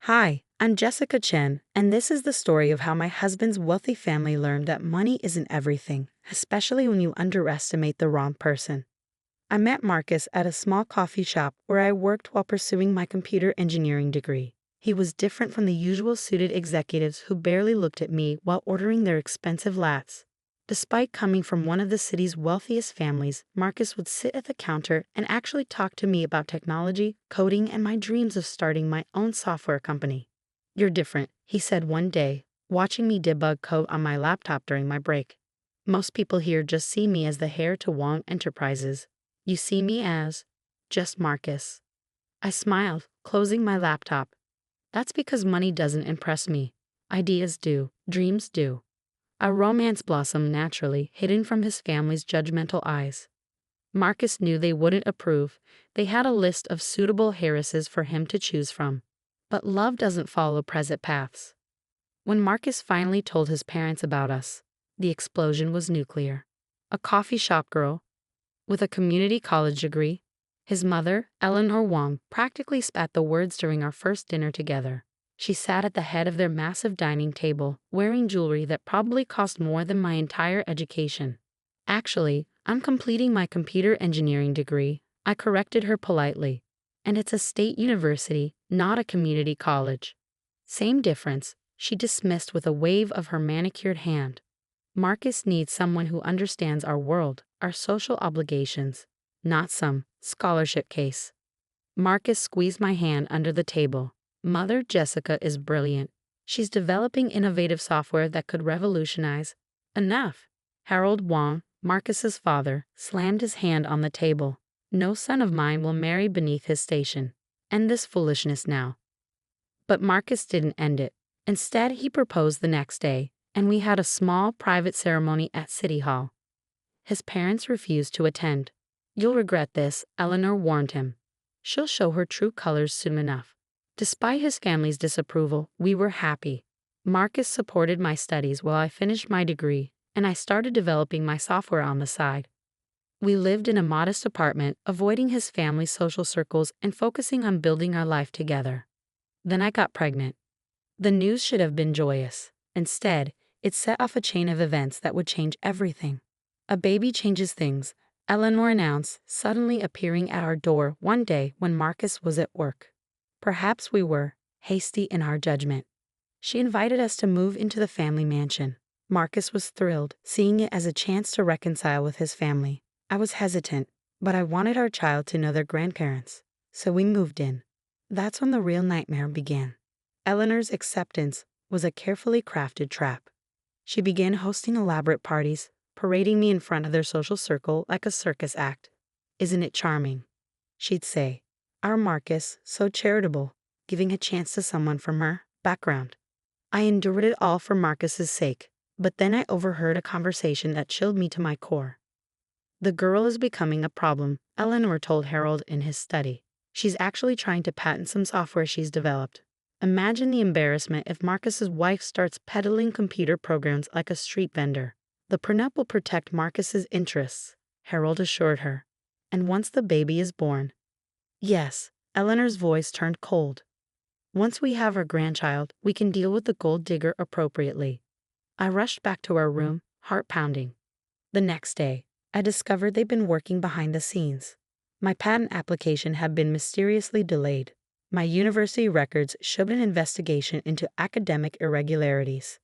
Hi, I'm Jessica Chen, and this is the story of how my husband's wealthy family learned that money isn't everything, especially when you underestimate the wrong person. I met Marcus at a small coffee shop where I worked while pursuing my computer engineering degree. He was different from the usual suited executives who barely looked at me while ordering their expensive lattes. Despite coming from one of the city's wealthiest families, Marcus would sit at the counter and actually talk to me about technology, coding, and my dreams of starting my own software company. "You're different," he said one day, watching me debug code on my laptop during my break. "Most people here just see me as the heir to Wong Enterprises. You see me as just Marcus." I smiled, closing my laptop. "That's because money doesn't impress me. Ideas do, dreams do." A romance blossomed naturally, hidden from his family's judgmental eyes. Marcus knew they wouldn't approve. They had a list of suitable heiresses for him to choose from. But love doesn't follow present paths. When Marcus finally told his parents about us, the explosion was nuclear. A coffee shop girl with a community college degree, his mother, Eleanor Wong, practically spat the words during our first dinner together. She sat at the head of their massive dining table, wearing jewelry that probably cost more than my entire education. "Actually, I'm completing my computer engineering degree," I corrected her politely. "And it's a state university, not a community college." "Same difference," she dismissed with a wave of her manicured hand. "Marcus needs someone who understands our world, our social obligations, not some scholarship case." Marcus squeezed my hand under the table. "Mother Jessica is brilliant. She's developing innovative software that could revolutionize." "Enough." Harold Wong, Marcus's father, slammed his hand on the table. "No son of mine will marry beneath his station. End this foolishness now." But Marcus didn't end it. Instead, he proposed the next day, and we had a small private ceremony at City Hall. His parents refused to attend. "You'll regret this," Eleanor warned him. "She'll show her true colors soon enough." Despite his family's disapproval, we were happy. Marcus supported my studies while I finished my degree, and I started developing my software on the side. We lived in a modest apartment, avoiding his family's social circles and focusing on building our life together. Then I got pregnant. The news should have been joyous. Instead, it set off a chain of events that would change everything. "A baby changes things," Eleanor announced, suddenly appearing at our door one day when Marcus was at work. Perhaps we were hasty in our judgment. She invited us to move into the family mansion. Marcus was thrilled, seeing it as a chance to reconcile with his family. I was hesitant, but I wanted our child to know their grandparents. So we moved in. That's when the real nightmare began. Eleanor's acceptance was a carefully crafted trap. She began hosting elaborate parties, parading me in front of their social circle like a circus act. "Isn't it charming?" she'd say. "Our Marcus, so charitable, giving a chance to someone from her background." I endured it all for Marcus's sake, but then I overheard a conversation that chilled me to my core. "The girl is becoming a problem," Eleanor told Harold in his study. "She's actually trying to patent some software she's developed." Imagine the embarrassment if Marcus's wife starts peddling computer programs like a street vendor. "The prenup will protect Marcus's interests," Harold assured her. "And once the baby is born—" "Yes," Eleanor's voice turned cold. "Once we have our grandchild, we can deal with the gold digger appropriately." I rushed back to our room, heart pounding. The next day, I discovered they'd been working behind the scenes. My patent application had been mysteriously delayed. My university records showed an investigation into academic irregularities.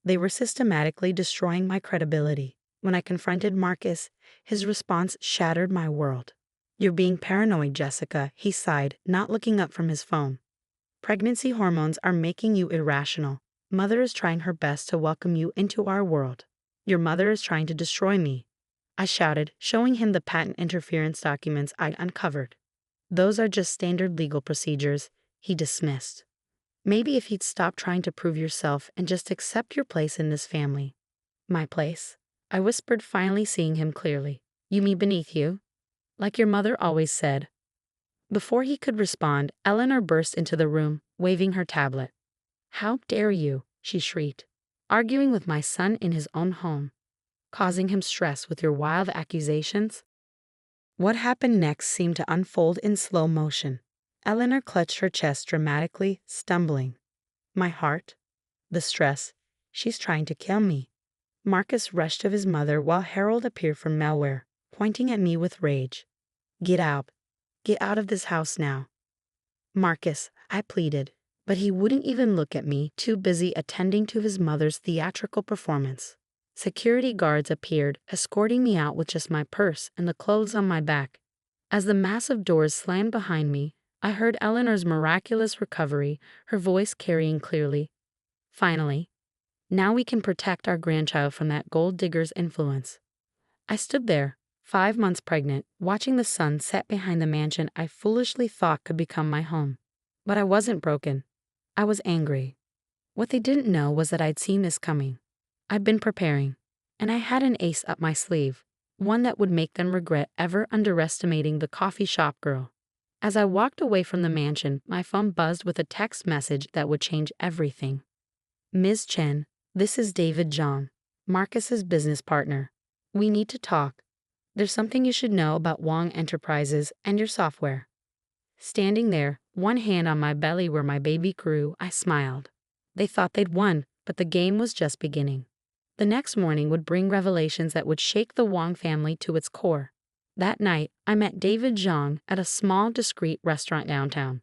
They were systematically destroying my credibility. When I confronted Marcus, his response shattered my world. "You're being paranoid, Jessica," he sighed, not looking up from his phone. "Pregnancy hormones are making you irrational. Mother is trying her best to welcome you into our world. Your mother is trying to destroy me," I shouted, showing him the patent interference documents I'd uncovered. "Those are just standard legal procedures," he dismissed. "Maybe if you'd stop trying to prove yourself and just accept your place in this family." "My place?" I whispered, finally seeing him clearly. "You mean beneath you? Like your mother always said." Before he could respond, Eleanor burst into the room, waving her tablet. "How dare you?" she shrieked. "Arguing with my son in his own home. Causing him stress with your wild accusations." What happened next seemed to unfold in slow motion. Eleanor clutched her chest dramatically, stumbling. My heart? The stress. She's trying to kill me. Marcus rushed to his mother while Harold appeared from nowhere, pointing at me with rage. Get out. Get out of this house now. Marcus, I pleaded, but he wouldn't even look at me, too busy attending to his mother's theatrical performance. Security guards appeared, escorting me out with just my purse and the clothes on my back. As the massive doors slammed behind me, I heard Eleanor's miraculous recovery, her voice carrying clearly. Finally. Now we can protect our grandchild from that gold digger's influence. I stood there, 5 months pregnant, watching the sun set behind the mansion I foolishly thought could become my home. But I wasn't broken. I was angry. What they didn't know was that I'd seen this coming. I'd been preparing, and I had an ace up my sleeve, one that would make them regret ever underestimating the coffee shop girl. As I walked away from the mansion, my phone buzzed with a text message that would change everything. Ms. Chen, this is David Zhang, Marcus's business partner. We need to talk. There's something you should know about Wong Enterprises and your software. Standing there, one hand on my belly where my baby grew, I smiled. They thought they'd won, but the game was just beginning. The next morning would bring revelations that would shake the Wong family to its core. That night, I met David Zhang at a small, discreet restaurant downtown.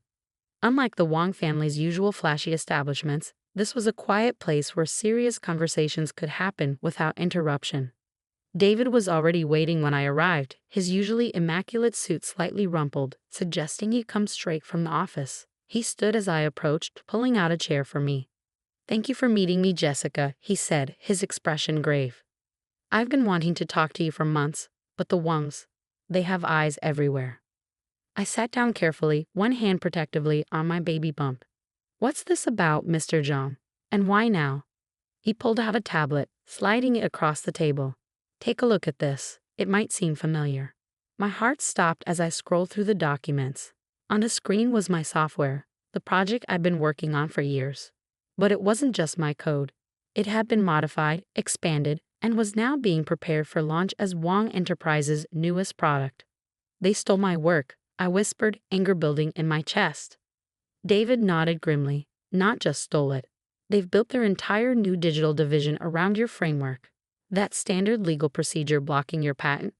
Unlike the Wong family's usual flashy establishments, this was a quiet place where serious conversations could happen without interruption. David was already waiting when I arrived, his usually immaculate suit slightly rumpled, suggesting he'd come straight from the office. He stood as I approached, pulling out a chair for me. Thank you for meeting me, Jessica, he said, his expression grave. I've been wanting to talk to you for months, but the Wongs, they have eyes everywhere. I sat down carefully, one hand protectively on my baby bump. What's this about, Mr. Zhang? And why now? He pulled out a tablet, sliding it across the table. Take a look at this. It might seem familiar. My heart stopped as I scrolled through the documents. On the screen was my software, the project I'd been working on for years. But it wasn't just my code. It had been modified, expanded, and was now being prepared for launch as Wong Enterprises' newest product. They stole my work, I whispered, anger building in my chest. David nodded grimly. Not just stole it. They've built their entire new digital division around your framework. That standard legal procedure blocking your patent.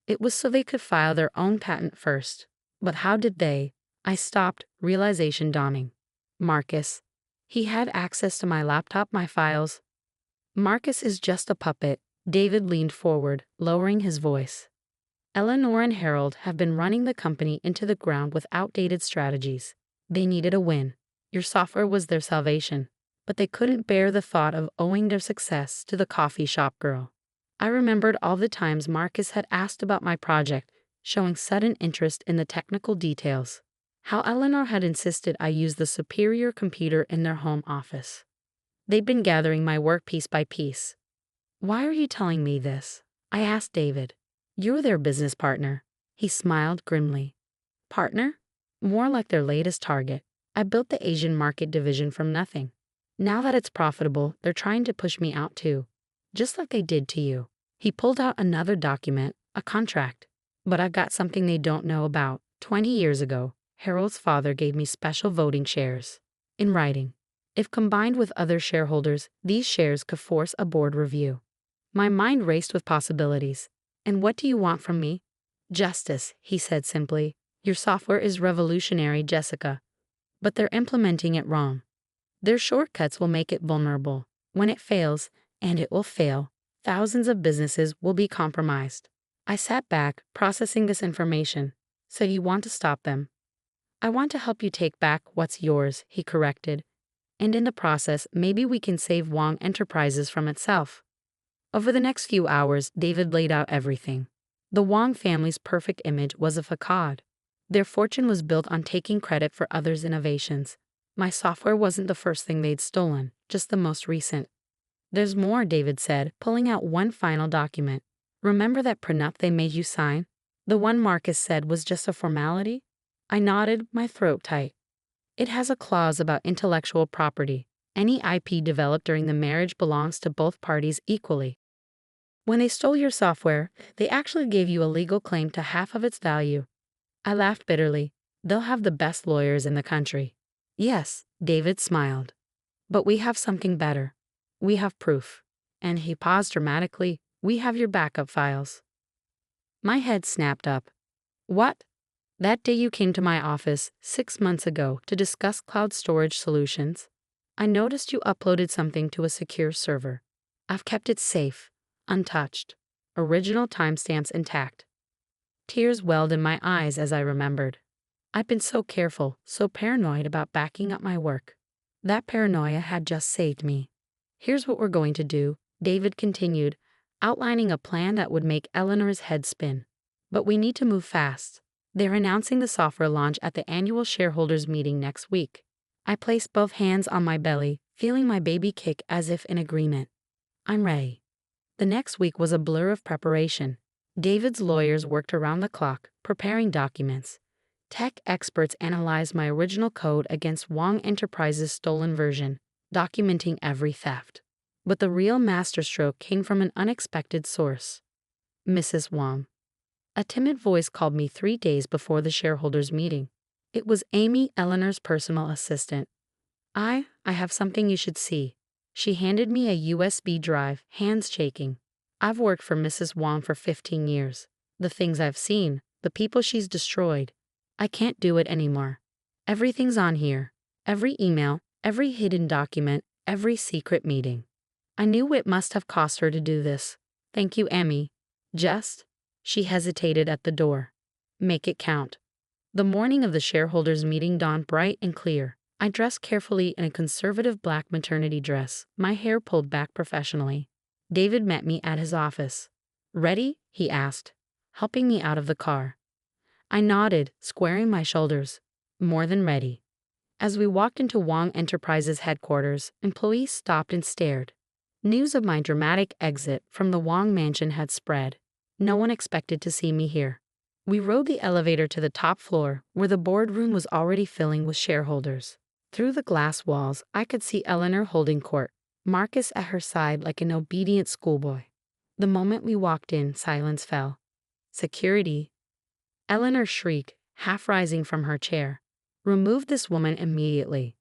It was so they could file their own patent first. But how did they? I stopped, realization dawning. Marcus. He had access to my laptop, my files. Marcus is just a puppet. David leaned forward, lowering his voice. Eleanor and Harold have been running the company into the ground with outdated strategies. They needed a win. Your software was their salvation, but they couldn't bear the thought of owing their success to the coffee shop girl. I remembered all the times Marcus had asked about my project, showing sudden interest in the technical details. How Eleanor had insisted I use the superior computer in their home office. They'd been gathering my work piece by piece. Why are you telling me this? I asked David. You're their business partner. He smiled grimly. Partner? More like their latest target. I built the Asian market division from nothing. Now that it's profitable, they're trying to push me out too. Just like they did to you. He pulled out another document, a contract. But I've got something they don't know about. 20 years ago, Harold's father gave me special voting shares. In writing. If combined with other shareholders, these shares could force a board review. My mind raced with possibilities. And what do you want from me? Justice, he said simply. Your software is revolutionary, Jessica. But they're implementing it wrong. Their shortcuts will make it vulnerable. When it fails, and it will fail, thousands of businesses will be compromised. I sat back, processing this information. So you want to stop them? I want to help you take back what's yours, he corrected. And in the process, maybe we can save Wong Enterprises from itself. Over the next few hours, David laid out everything. The Wong family's perfect image was a facade. Their fortune was built on taking credit for others' innovations. My software wasn't the first thing they'd stolen, just the most recent. There's more, David said, pulling out one final document. Remember that prenup they made you sign? The one Marcus said was just a formality? I nodded, my throat tight. It has a clause about intellectual property. Any IP developed during the marriage belongs to both parties equally. When they stole your software, they actually gave you a legal claim to half of its value. I laughed bitterly. They'll have the best lawyers in the country. Yes, David smiled. But we have something better. We have proof. And he paused dramatically. We have your backup files. My head snapped up. What? That day you came to my office 6 months ago to discuss cloud storage solutions. I noticed you uploaded something to a secure server. I've kept it safe, untouched, original timestamps intact. Tears welled in my eyes as I remembered. I've been so careful, so paranoid about backing up my work. That paranoia had just saved me. Here's what we're going to do, David continued, outlining a plan that would make Eleanor's head spin. But we need to move fast. They're announcing the software launch at the annual shareholders meeting next week. I placed both hands on my belly, feeling my baby kick as if in agreement. I'm ready. The next week was a blur of preparation. David's lawyers worked around the clock, preparing documents. Tech experts analyzed my original code against Wong Enterprises' stolen version, documenting every theft. But the real masterstroke came from an unexpected source. Mrs. Wong. A timid voice called me 3 days before the shareholders' meeting. It was Amy, Eleanor's personal assistant. I have something you should see. She handed me a USB drive, hands shaking. I've worked for Mrs. Wong for 15 years. The things I've seen, the people she's destroyed. I can't do it anymore. Everything's on here. Every email, every hidden document, every secret meeting. I knew it must have cost her to do this. Thank you, Amy. Just. She hesitated at the door. Make it count. The morning of the shareholders' meeting dawned bright and clear. I dressed carefully in a conservative black maternity dress, my hair pulled back professionally. David met me at his office. Ready? He asked, helping me out of the car. I nodded, squaring my shoulders. More than ready. As we walked into Wong Enterprises headquarters, employees stopped and stared. News of my dramatic exit from the Wong mansion had spread. No one expected to see me here. We rode the elevator to the top floor, where the boardroom was already filling with shareholders. Through the glass walls, I could see Eleanor holding court, Marcus at her side like an obedient schoolboy. The moment we walked in, silence fell. Security. Eleanor shrieked, half rising from her chair. Remove this woman immediately.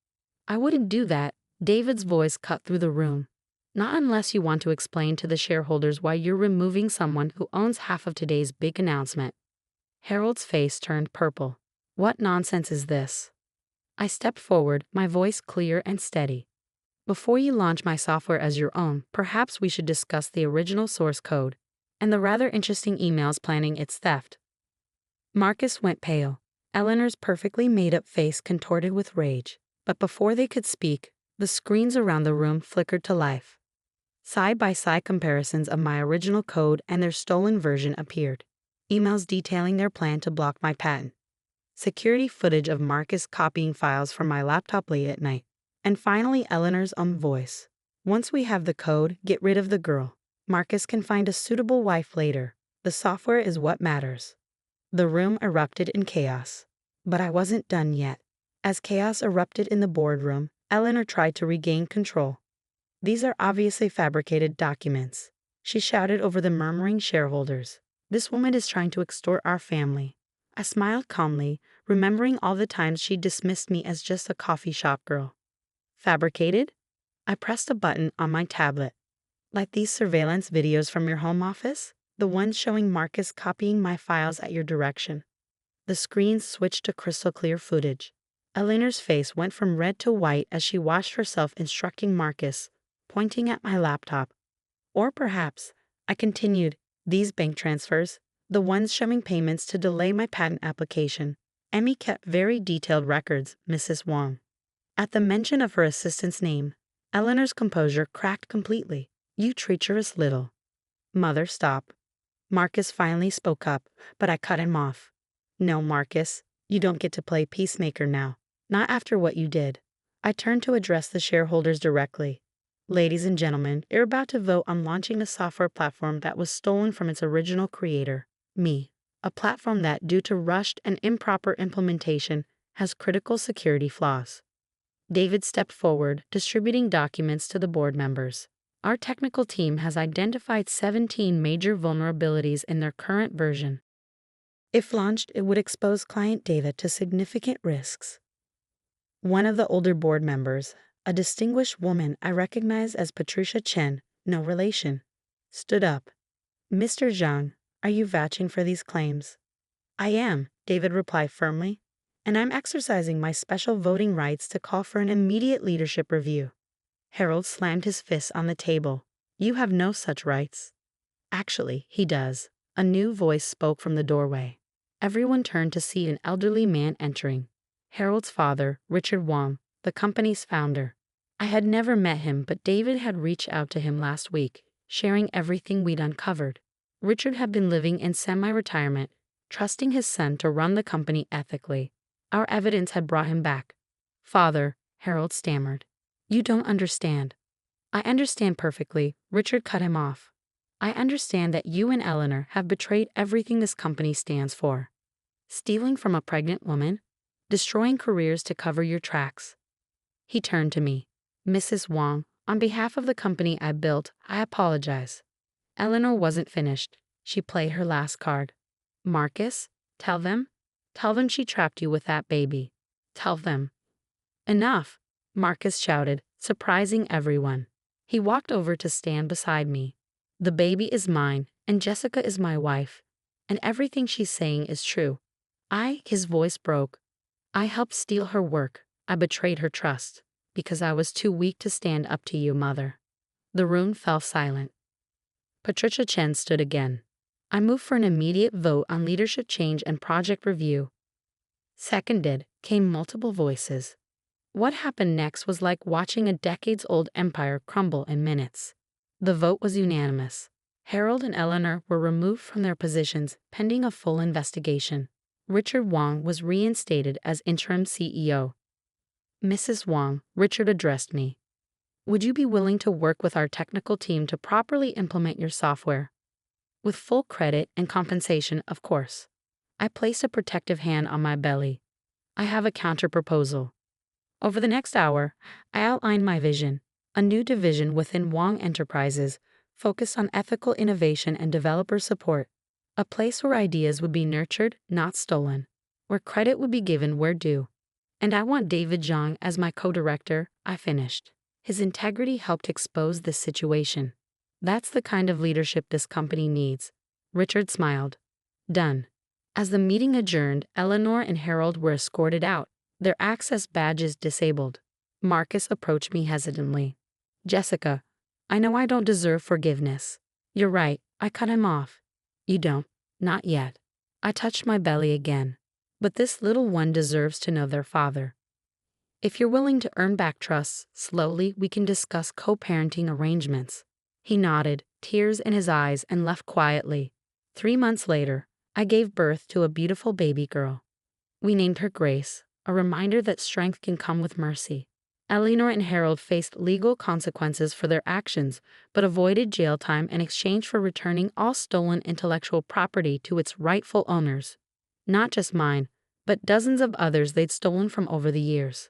I wouldn't do that, David's voice cut through the room. Not unless you want to explain to the shareholders why you're removing someone who owns half of today's big announcement. Harold's face turned purple. What nonsense is this? I stepped forward, my voice clear and steady. Before you launch my software as your own, perhaps we should discuss the original source code and the rather interesting emails planning its theft. Marcus went pale. Eleanor's perfectly made-up face contorted with rage. But before they could speak, the screens around the room flickered to life. Side-by-side comparisons of my original code and their stolen version appeared. Emails detailing their plan to block my patent. Security footage of Marcus copying files from my laptop late at night. And finally Eleanor's own voice. Once we have the code, get rid of the girl. Marcus can find a suitable wife later. The software is what matters. The room erupted in chaos. But I wasn't done yet. As chaos erupted in the boardroom, Eleanor tried to regain control. These are obviously fabricated documents. She shouted over the murmuring shareholders. This woman is trying to extort our family. I smiled calmly, remembering all the times she dismissed me as just a coffee shop girl. Fabricated? I pressed a button on my tablet. Like these surveillance videos from your home office? The ones showing Marcus copying my files at your direction. The screens switched to crystal clear footage. Eleanor's face went from red to white as she watched herself instructing Marcus, pointing at my laptop. Or perhaps, I continued, these bank transfers, the ones showing payments to delay my patent application. Emmy kept very detailed records, Mrs. Wong. At the mention of her assistant's name, Eleanor's composure cracked completely. You treacherous little. Mother, stop. Marcus finally spoke up, but I cut him off. No, Marcus, you don't get to play peacemaker now. Not after what you did. I turned to address the shareholders directly. Ladies and gentlemen, you're about to vote on launching a software platform that was stolen from its original creator, me. A platform that, due to rushed and improper implementation, has critical security flaws. David stepped forward, distributing documents to the board members. Our technical team has identified 17 major vulnerabilities in their current version. If launched, it would expose client data to significant risks. One of the older board members, a distinguished woman I recognize as Patricia Chen, no relation, stood up. Mr. Zhang, are you vouching for these claims? I am, David replied firmly, and I'm exercising my special voting rights to call for an immediate leadership review. Harold slammed his fist on the table. You have no such rights. Actually, he does. A new voice spoke from the doorway. Everyone turned to see an elderly man entering. Harold's father, Richard Wong, the company's founder. I had never met him, but David had reached out to him last week, sharing everything we'd uncovered. Richard had been living in semi-retirement, trusting his son to run the company ethically. Our evidence had brought him back. Father, Harold stammered. You don't understand. I understand perfectly, Richard cut him off. I understand that you and Eleanor have betrayed everything this company stands for. Stealing from a pregnant woman? Destroying careers to cover your tracks. He turned to me. Mrs. Wong, on behalf of the company I built, I apologize. Eleanor wasn't finished. She played her last card. Marcus, tell them. Tell them she trapped you with that baby. Tell them. Enough, Marcus shouted, surprising everyone. He walked over to stand beside me. The baby is mine, and Jessica is my wife, and everything she's saying is true. His voice broke. I helped steal her work. I betrayed her trust, because I was too weak to stand up to you, Mother. The room fell silent. Patricia Chen stood again. I moved for an immediate vote on leadership change and project review. Seconded, came multiple voices. What happened next was like watching a decades-old empire crumble in minutes. The vote was unanimous. Harold and Eleanor were removed from their positions pending a full investigation. Richard Wong was reinstated as interim CEO. Mrs. Wong, Richard addressed me. Would you be willing to work with our technical team to properly implement your software? With full credit and compensation, of course. I placed a protective hand on my belly. I have a counter-proposal. Over the next hour, I outlined my vision, a new division within Wong Enterprises focused on ethical innovation and developer support, a place where ideas would be nurtured, not stolen, where credit would be given where due. And I want David Zhang as my co-director, I finished. His integrity helped expose this situation. That's the kind of leadership this company needs. Richard smiled. Done. As the meeting adjourned, Eleanor and Harold were escorted out, their access badges disabled. Marcus approached me hesitantly. Jessica, I know I don't deserve forgiveness. You're right, I cut him off. You don't. Not yet. I touched my belly again. But this little one deserves to know their father. If you're willing to earn back trust, slowly we can discuss co-parenting arrangements. He nodded, tears in his eyes, and left quietly. 3 months later, I gave birth to a beautiful baby girl. We named her Grace, a reminder that strength can come with mercy. Eleanor and Harold faced legal consequences for their actions, but avoided jail time in exchange for returning all stolen intellectual property to its rightful owners. Not just mine, but dozens of others they'd stolen from over the years.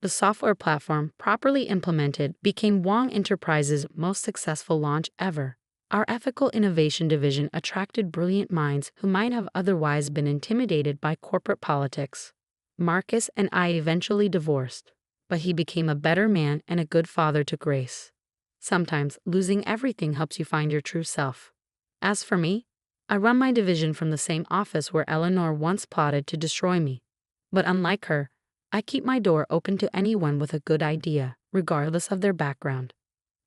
The software platform, properly implemented, became Wong Enterprises' most successful launch ever. Our ethical innovation division attracted brilliant minds who might have otherwise been intimidated by corporate politics. Marcus and I eventually divorced, but he became a better man and a good father to Grace. Sometimes losing everything helps you find your true self. As for me, I run my division from the same office where Eleanor once plotted to destroy me. But unlike her, I keep my door open to anyone with a good idea, regardless of their background.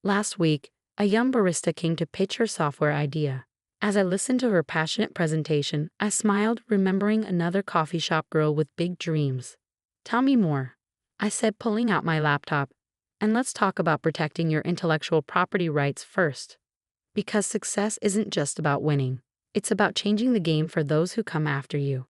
Last week, a young barista came to pitch her software idea. As I listened to her passionate presentation, I smiled, remembering another coffee shop girl with big dreams. Tell me more, I said, pulling out my laptop. And let's talk about protecting your intellectual property rights first. Because success isn't just about winning. It's about changing the game for those who come after you.